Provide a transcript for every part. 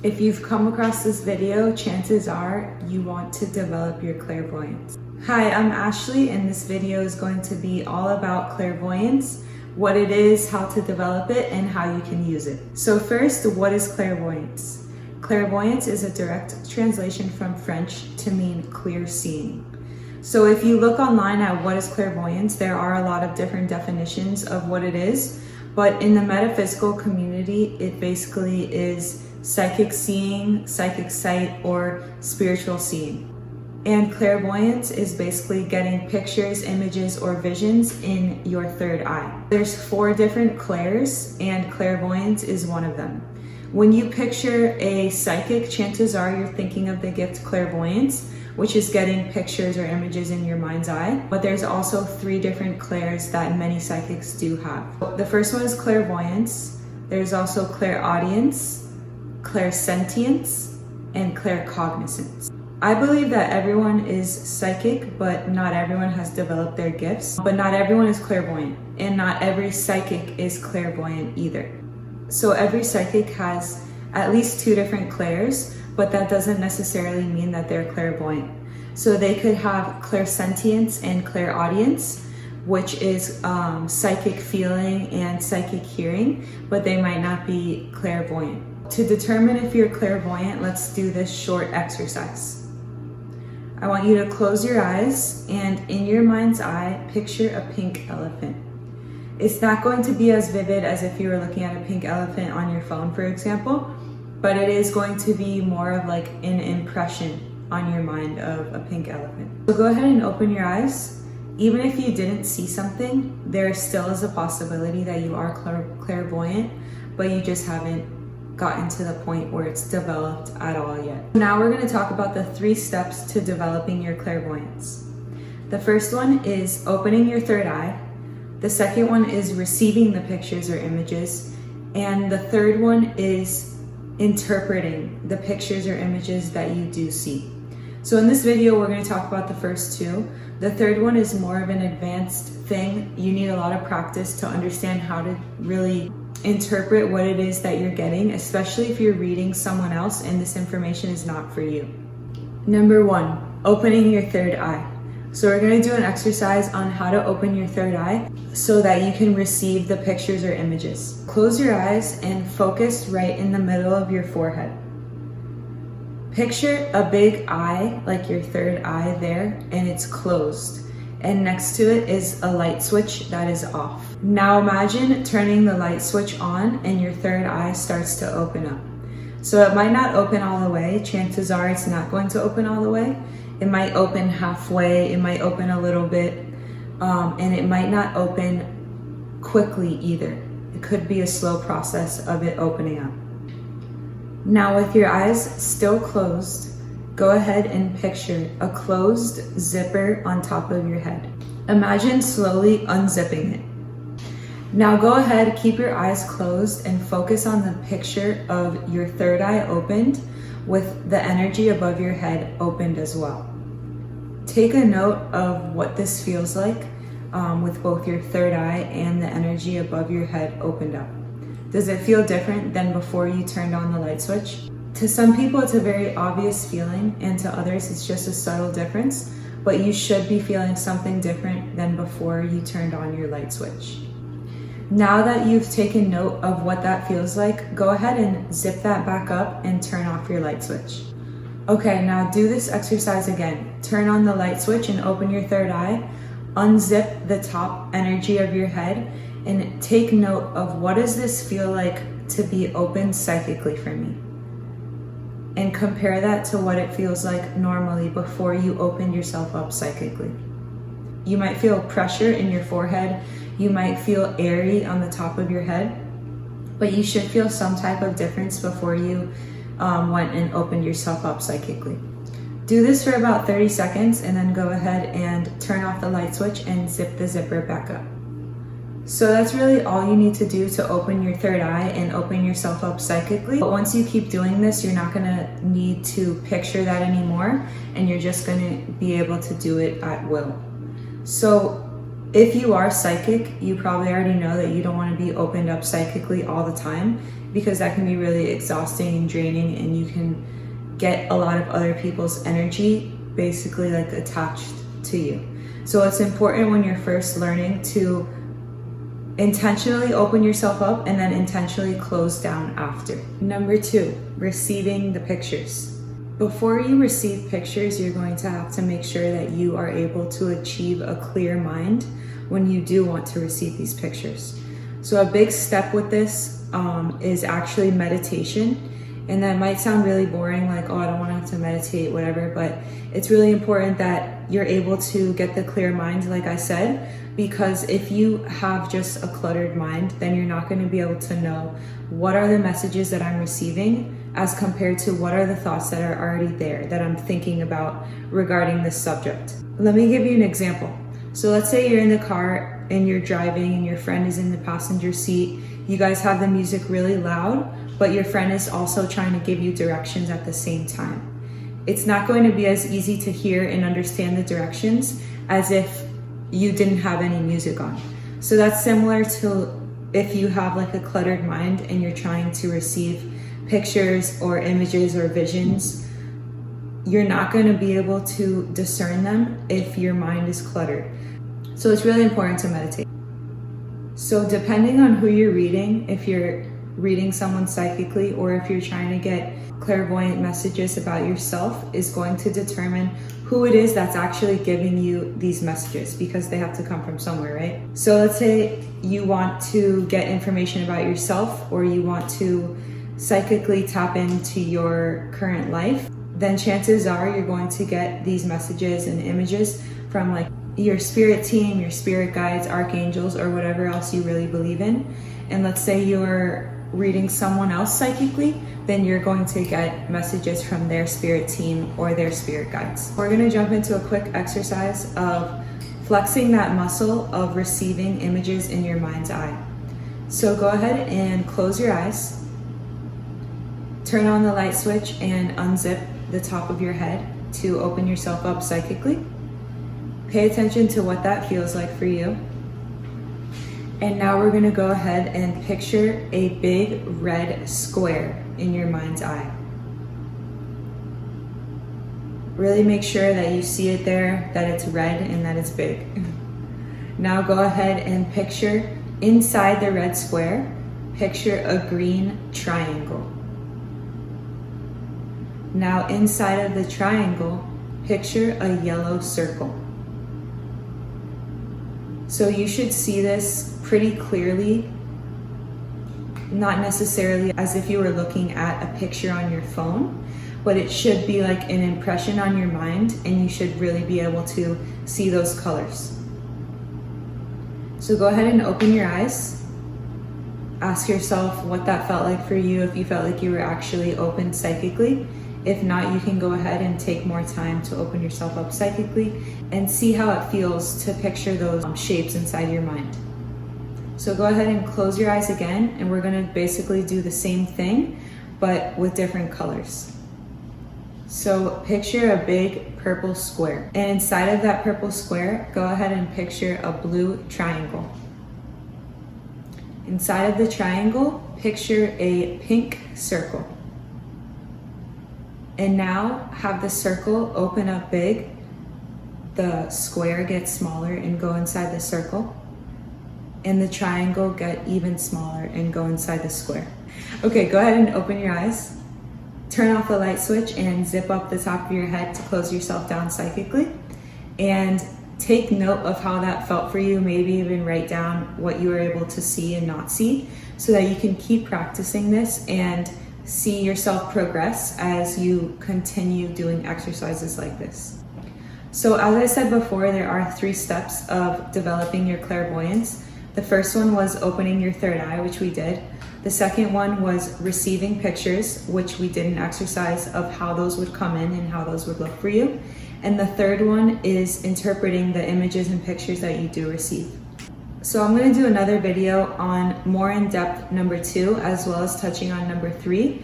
If you've come across this video, chances are you want to develop your clairvoyance. Hi, I'm Ashley, and this video is going to be all about clairvoyance, what it is, how to develop it, and how you can use it. So first, what is clairvoyance? Clairvoyance is a direct translation from French to mean clear seeing. So if you look online at what is clairvoyance, there are a lot of different definitions of what it is, but in the metaphysical community, it basically is psychic seeing, psychic sight, or spiritual seeing. And clairvoyance is basically getting pictures, images, or visions in your third eye. There's 4 different clairs, and clairvoyance is one of them. When you picture a psychic, chances are you're thinking of the gift clairvoyance, which is getting pictures or images in your mind's eye. But there's also 3 different clairs that many psychics do have. The first one is clairvoyance. There's also clairaudience, Clairsentience, and Claircognisance. I believe that everyone is psychic, but not everyone has developed their gifts. But not everyone is clairvoyant, and not every psychic is clairvoyant either. So every psychic has at least 2 different clairs, but that doesn't necessarily mean that they're clairvoyant. So they could have clairsentience and clairaudience, which is psychic feeling and psychic hearing, but they might not be clairvoyant. To determine if you're clairvoyant, let's do this short exercise. I want you to close your eyes and in your mind's eye, picture a pink elephant. It's not going to be as vivid as if you were looking at a pink elephant on your phone, for example, but it is going to be more of like an impression on your mind of a pink elephant. So go ahead and open your eyes. Even if you didn't see something, there still is a possibility that you are clairvoyant, but you just haven't gotten to the point where it's developed at all yet. Now we're going to talk about the 3 steps to developing your clairvoyance. The first one is opening your third eye. The second one is receiving the pictures or images. And the third one is interpreting the pictures or images that you do see. So in this video, we're going to talk about the first 2. The third one is more of an advanced thing. You need a lot of practice to understand how to really interpret what it is that you're getting, especially if you're reading someone else and this information is not for you. Number 1, opening your third eye. So we're going to do an exercise on how to open your third eye so that you can receive the pictures or images. Close your eyes and focus right in the middle of your forehead. Picture a big eye, like your third eye there, and it's closed. And next to it is a light switch that is off. Now imagine turning the light switch on and your third eye starts to open up. So it might not open all the way. Chances are it's not going to open all the way. It might open halfway, it might open a little bit, and it might not open quickly either. It could be a slow process of it opening up. Now with your eyes still closed, go ahead and picture a closed zipper on top of your head. Imagine slowly unzipping it. Now go ahead, keep your eyes closed and focus on the picture of your third eye opened with the energy above your head opened as well. Take a note of what this feels like with both your third eye and the energy above your head opened up. Does it feel different than before you turned on the light switch? To some people, it's a very obvious feeling, and to others, it's just a subtle difference, but you should be feeling something different than before you turned on your light switch. Now that you've taken note of what that feels like, go ahead and zip that back up and turn off your light switch. Okay, now do this exercise again. Turn on the light switch and open your third eye. Unzip the top energy of your head and take note of what does this feel like to be open psychically for me. And compare that to what it feels like normally before you opened yourself up psychically. You might feel pressure in your forehead. You might feel airy on the top of your head, but you should feel some type of difference before you went and opened yourself up psychically. Do this for about 30 seconds and then go ahead and turn off the light switch and zip the zipper back up. So that's really all you need to do to open your third eye and open yourself up psychically. But once you keep doing this, you're not gonna need to picture that anymore, and you're just gonna be able to do it at will. So if you are psychic, you probably already know that you don't want to be opened up psychically all the time. because that can be really exhausting and draining, and you can get a lot of other people's energy basically like attached to you. So it's important when you're first learning to intentionally open yourself up and then intentionally close down after. Number 2, receiving the pictures. Before you receive pictures, you're going to have to make sure that you are able to achieve a clear mind when you do want to receive these pictures. So a big step with this is actually meditation. And that might sound really boring, like, oh, I don't want to have to meditate, whatever, but it's really important that you're able to get the clear mind, like I said, because if you have just a cluttered mind, then you're not going to be able to know what are the messages that I'm receiving as compared to what are the thoughts that are already there that I'm thinking about regarding this subject. Let me give you an example. So let's say you're in the car and you're driving and your friend is in the passenger seat. You guys have the music really loud, but your friend is also trying to give you directions at the same time. It's not going to be as easy to hear and understand the directions as if you didn't have any music on. So that's similar to if you have like a cluttered mind and you're trying to receive pictures or images or visions. You're not going to be able to discern them if your mind is cluttered. So it's really important to meditate. So depending on who you're reading, if you're reading someone psychically or if you're trying to get clairvoyant messages about yourself, is going to determine who it is that's actually giving you these messages, because they have to come from somewhere, right? So let's say you want to get information about yourself, or you want to psychically tap into your current life, then chances are you're going to get these messages and images from like your spirit team, your spirit guides, archangels, or whatever else you really believe in. And let's say you're reading someone else psychically, then you're going to get messages from their spirit team or their spirit guides. We're going to jump into a quick exercise of flexing that muscle of receiving images in your mind's eye. So go ahead and close your eyes, turn on the light switch, and unzip the top of your head to open yourself up psychically. Pay attention to what that feels like for you. And now we're going to go ahead and picture a big red square in your mind's eye. Really make sure that you see it there, that it's red and that it's big. Now go ahead and picture inside the red square, picture a green triangle. Now inside of the triangle, picture a yellow circle. So you should see this pretty clearly, not necessarily as if you were looking at a picture on your phone, but it should be like an impression on your mind, and you should really be able to see those colors. So go ahead and open your eyes. Ask yourself what that felt like for you, if you felt like you were actually open psychically. If not, you can go ahead and take more time to open yourself up psychically and see how it feels to picture those shapes inside your mind. So go ahead and close your eyes again, and we're going to basically do the same thing, but with different colors. So picture a big purple square, and inside of that purple square, go ahead and picture a blue triangle. Inside of the triangle, picture a pink circle. And now have the circle open up big, the square gets smaller and go inside the circle, and the triangle get even smaller and go inside the square. Okay, go ahead and open your eyes, turn off the light switch, and zip up the top of your head to close yourself down psychically, and take note of how that felt for you. Maybe even write down what you were able to see and not see, so that you can keep practicing this and see yourself progress as you continue doing exercises like this. So as I said before, there are 3 steps of developing your clairvoyance. The first one was opening your third eye, which we did. The second one was receiving pictures, which we did an exercise of how those would come in and how those would look for you. And the third one is interpreting the images and pictures that you do receive. So I'm going to do another video on more in-depth number 2, as well as touching on number 3.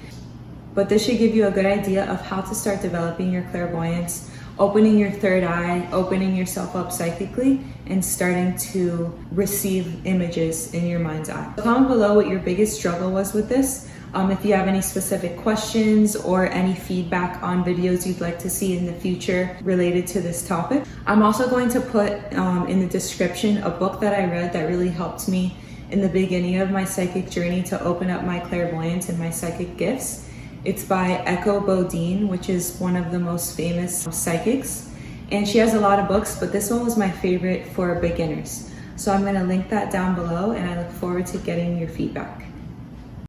But this should give you a good idea of how to start developing your clairvoyance, opening your third eye, opening yourself up psychically, and starting to receive images in your mind's eye. Comment below what your biggest struggle was with this, If you have any specific questions or any feedback on videos you'd like to see in the future related to this topic. I'm also going to put in the description a book that I read that really helped me in the beginning of my psychic journey to open up my clairvoyance and my psychic gifts. It's by Echo Bodine, which is one of the most famous psychics. And she has a lot of books, but this one was my favorite for beginners. So I'm going to link that down below, and I look forward to getting your feedback.